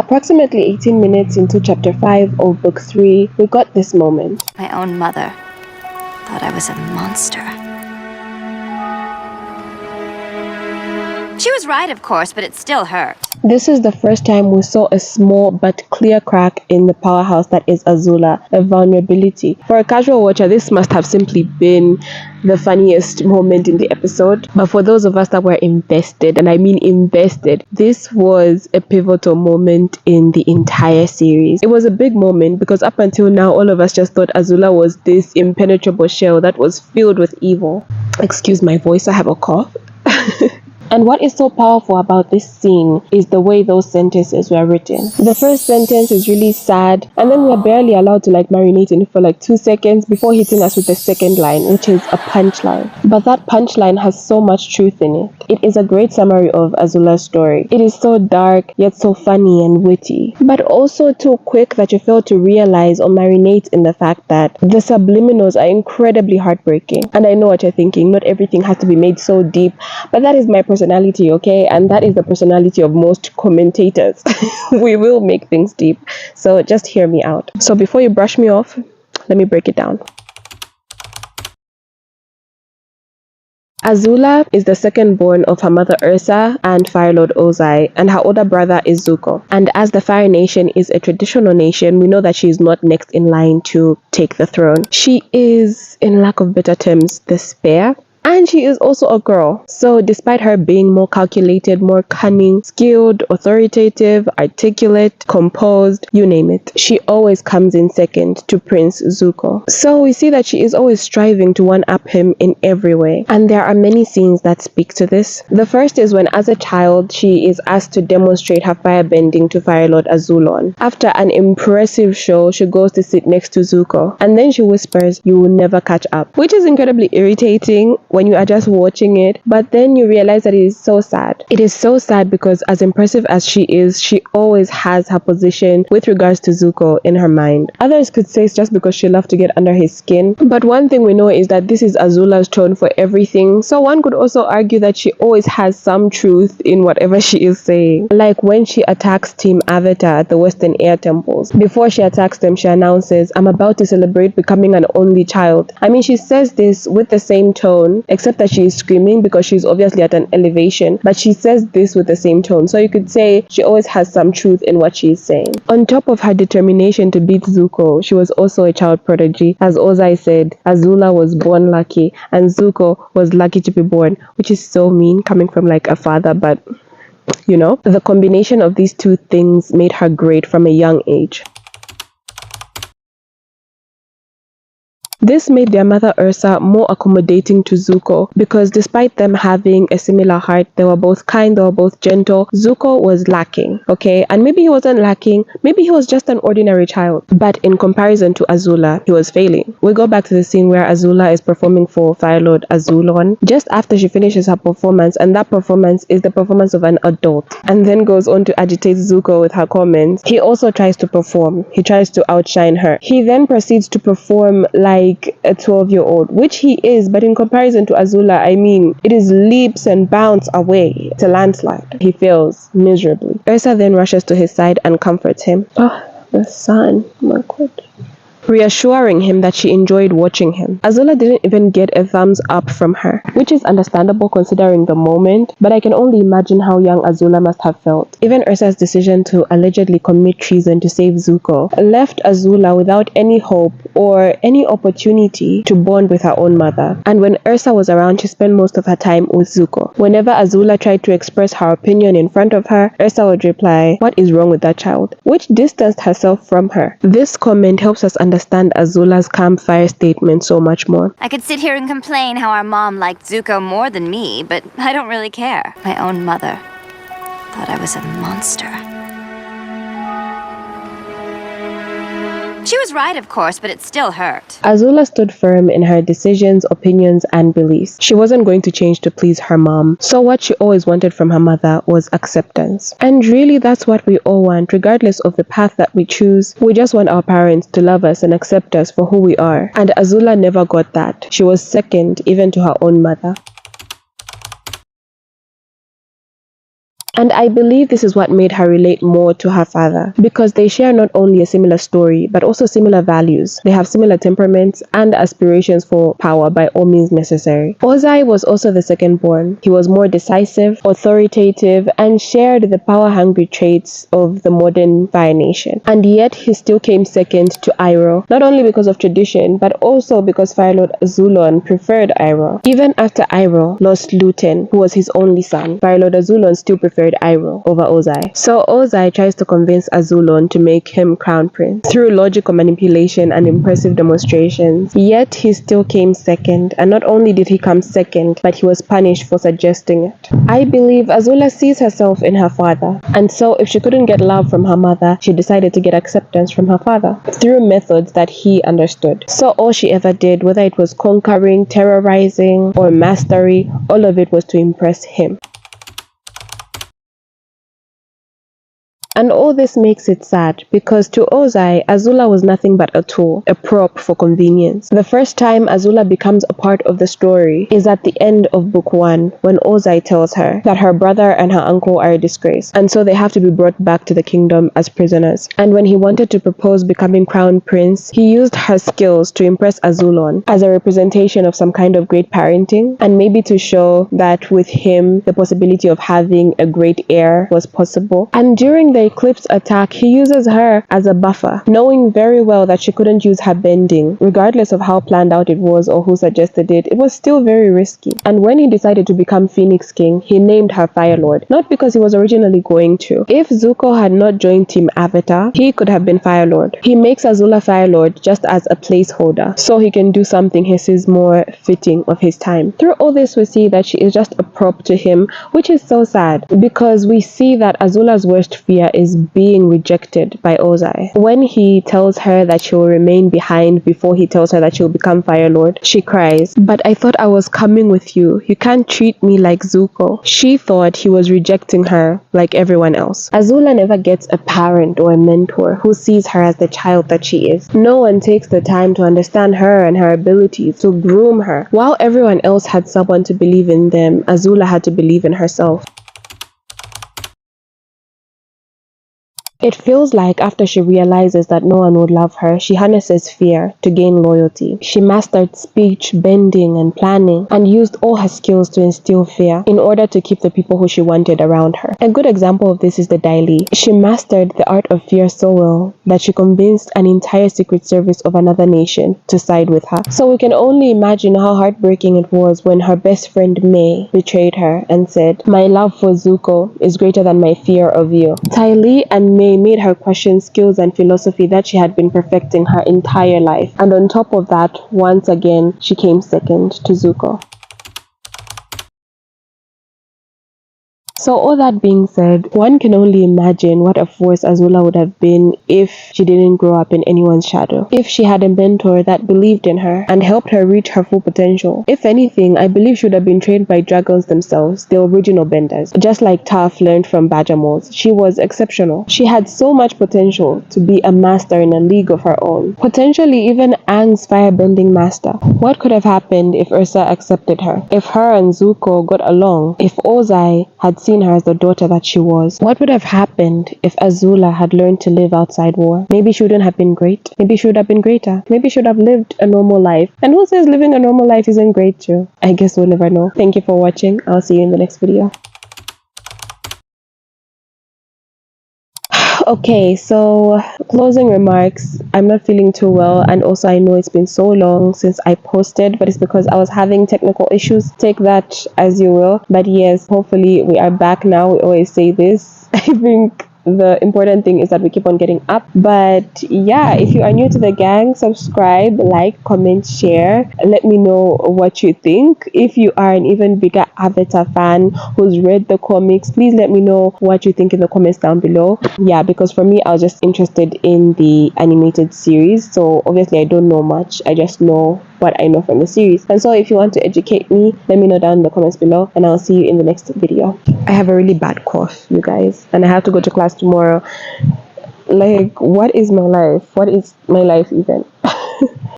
Approximately 18 minutes into chapter 5 of book 3, we got this moment. My own mother thought I was a monster. She was right, of course, but it still hurt. This is the first time we saw a small but clear crack in the powerhouse that is Azula, a vulnerability. For a casual watcher, this must have simply been the funniest moment in the episode. But for those of us that were invested, and I mean invested, this was a pivotal moment in the entire series. It was a big moment because up until now, all of us just thought Azula was this impenetrable shell that was filled with evil. Excuse my voice, I have a cough. And what is so powerful about this scene is the way those sentences were written. The first sentence is really sad, and then we're barely allowed to marinate in it for 2 seconds before hitting us with the second line, which is a punchline. But that punchline has so much truth in it. It is a great summary of Azula's story. It is so dark, yet so funny and witty, but also too quick that you fail to realize or marinate in the fact that the subliminals are incredibly heartbreaking. And I know what you're thinking, not everything has to be made so deep, but that is my personality, okay? And that is the personality of most commentators. We will make things deep, so just hear me out. So before you brush me off, let me break it down. Azula is the second born of her mother Ursa and Fire Lord Ozai, and her older brother is Zuko. And as the Fire Nation is a traditional nation, we know that she is not next in line to take the throne. She is, in lack of better terms, the spare. And she is also a girl. So despite her being more calculated, more cunning, skilled, authoritative, articulate, composed, you name it, she always comes in second to Prince Zuko. So we see that she is always striving to one-up him in every way. And there are many scenes that speak to this. The first is when, as a child, she is asked to demonstrate her firebending to Fire Lord Azulon. After an impressive show, she goes to sit next to Zuko. And then she whispers, "You will never catch up," which is incredibly irritating when you are just watching it, but then you realize that it is so sad. It is so sad because as impressive as she is, she always has her position with regards to Zuko in her mind. Others could say it's just because she loved to get under his skin, but one thing we know is that this is Azula's tone for everything, so one could also argue that she always has some truth in whatever she is saying. Like when she attacks Team Avatar at the Western Air Temples. Before she attacks them, she announces, "I'm about to celebrate becoming an only child." I mean, she says this with the same tone, except that she is screaming because she's obviously at an elevation, but she says this with the same tone. So you could say she always has some truth in what she's saying. On top of her determination to beat Zuko, she was also a child prodigy. As Ozai said, Azula was born lucky and Zuko was lucky to be born, which is so mean coming from a father, but you know, the combination of these two things made her great from a young age. This made their mother Ursa more accommodating to Zuko because despite them having a similar heart, they were both kind, they were both gentle. Zuko was lacking, okay? And maybe he wasn't lacking, maybe he was just an ordinary child. But in comparison to Azula, he was failing. We go back to the scene where Azula is performing for Fire Lord Azulon just after she finishes her performance, and that performance is the performance of an adult, and then goes on to agitate Zuko with her comments. He also tries to perform. He tries to outshine her. He then proceeds to perform like a 12-year-old, which he is, but in comparison to Azula, I mean, it is leaps and bounds away. It's a landslide. He fails miserably. Ursa then rushes to his side and comforts him. Oh, the sun, my God. Reassuring him that she enjoyed watching him. Azula didn't even get a thumbs up from her, which is understandable considering the moment, but I can only imagine how young Azula must have felt. Even Ursa's decision to allegedly commit treason to save Zuko left Azula without any hope or any opportunity to bond with her own mother. And when Ursa was around, she spent most of her time with Zuko. Whenever Azula tried to express her opinion in front of her, Ursa would reply, "What is wrong with that child?" which distanced herself from her. This comment helps us understand Azula's campfire statement so much more. I could sit here and complain how our mom liked Zuko more than me, but I don't really care. My own mother thought I was a monster. She was right, of course, but it still hurt. Azula stood firm in her decisions, opinions, and beliefs. She wasn't going to change to please her mom. So what she always wanted from her mother was acceptance. And really, that's what we all want, regardless of the path that we choose. We just want our parents to love us and accept us for who we are. And Azula never got that. She was second even to her own mother. And I believe this is what made her relate more to her father, because they share not only a similar story, but also similar values. They have similar temperaments and aspirations for power by all means necessary. Ozai was also the second born. He was more decisive, authoritative, and shared the power-hungry traits of the modern Fire Nation. And yet, he still came second to Iroh, not only because of tradition, but also because Fire Lord Azulon preferred Iroh. Even after Iroh lost Luten, who was his only son, Fire Lord Azulon still preferred Iroh over Ozai. So Ozai tries to convince Azulon to make him crown prince through logical manipulation and impressive demonstrations. Yet he still came second, and not only did he come second, but he was punished for suggesting it. I believe Azula sees herself in her father, and so if she couldn't get love from her mother, she decided to get acceptance from her father through methods that he understood. So all she ever did, whether it was conquering, terrorizing, or mastery, all of it was to impress him. And all this makes it sad, because to Ozai, Azula was nothing but a tool, a prop for convenience. The first time Azula becomes a part of the story is at the end of book 1, when Ozai tells her that her brother and her uncle are a disgrace, and so they have to be brought back to the kingdom as prisoners. And when he wanted to propose becoming crown prince, he used her skills to impress Azulon as a representation of some kind of great parenting, and maybe to show that with him, the possibility of having a great heir was possible. And during the Eclipse attack, he uses her as a buffer, knowing very well that she couldn't use her bending. Regardless of how planned out it was or who suggested it, it was still very risky. And when he decided to become Phoenix King, he named her Fire Lord, not because he was originally going to. If Zuko had not joined Team Avatar, he could have been Fire Lord. He makes Azula Fire Lord just as a placeholder, so he can do something he sees more fitting of his time. Through all this, we see that she is just a prop to him, which is so sad, because we see that Azula's worst fear is being rejected by Ozai. When he tells her that she will remain behind before he tells her that she will become Fire Lord, she cries, "But I thought I was coming with you. You can't treat me like Zuko." She thought he was rejecting her like everyone else. Azula never gets a parent or a mentor who sees her as the child that she is. No one takes the time to understand her and her abilities, to groom her. While everyone else had someone to believe in them, Azula had to believe in herself. It feels like after she realizes that no one would love her, she harnesses fear to gain loyalty. She mastered speech, bending, and planning, and used all her skills to instill fear in order to keep the people who she wanted around her. A good example of this is the Dai Li. She mastered the art of fear so well that she convinced an entire secret service of another nation to side with her. So we can only imagine how heartbreaking it was when her best friend May betrayed her and said, "My love for Zuko is greater than my fear of you." Tai Li and May made her question skills and philosophy that she had been perfecting her entire life. And on top of that, once again, she came second to Zuko. So all that being said, one can only imagine what a force Azula would have been if she didn't grow up in anyone's shadow. If she had a mentor that believed in her and helped her reach her full potential. If anything, I believe she would have been trained by dragons themselves, the original benders. Just like Toph learned from Badger Moles, she was exceptional. She had so much potential to be a master in a league of her own. Potentially even Aang's firebending master. What could have happened if Ursa accepted her? If her and Zuko got along? If Ozai had seen her as the daughter that she was? What would have happened if Azula had learned to live outside war? Maybe she wouldn't have been great. Maybe she would have been greater. Maybe she would have lived a normal life. And who says living a normal life isn't great too? I guess we'll never know. Thank you for watching. I'll see you in the next video. Okay, so closing remarks. I'm not feeling too well, and also I know it's been so long since I posted, but it's because I was having technical issues. Take that as you will. But yes, hopefully we are back now. We always say this. I think the important thing is that we keep on getting up. But yeah, if you are new to the gang, subscribe, like, comment, share. Let me know what you think. If you are an even bigger Avatar fan who's read the comics, please let me know what you think in the comments down below. Yeah, because for me, I was just interested in the animated series, so obviously I don't know much. I just know what I know from the series. And so if you want to educate me, let me know down in the comments below, and I'll see you in the next video. I have a really bad cough, you guys, and I have to go to class tomorrow. Like, what is my life? What is my life even?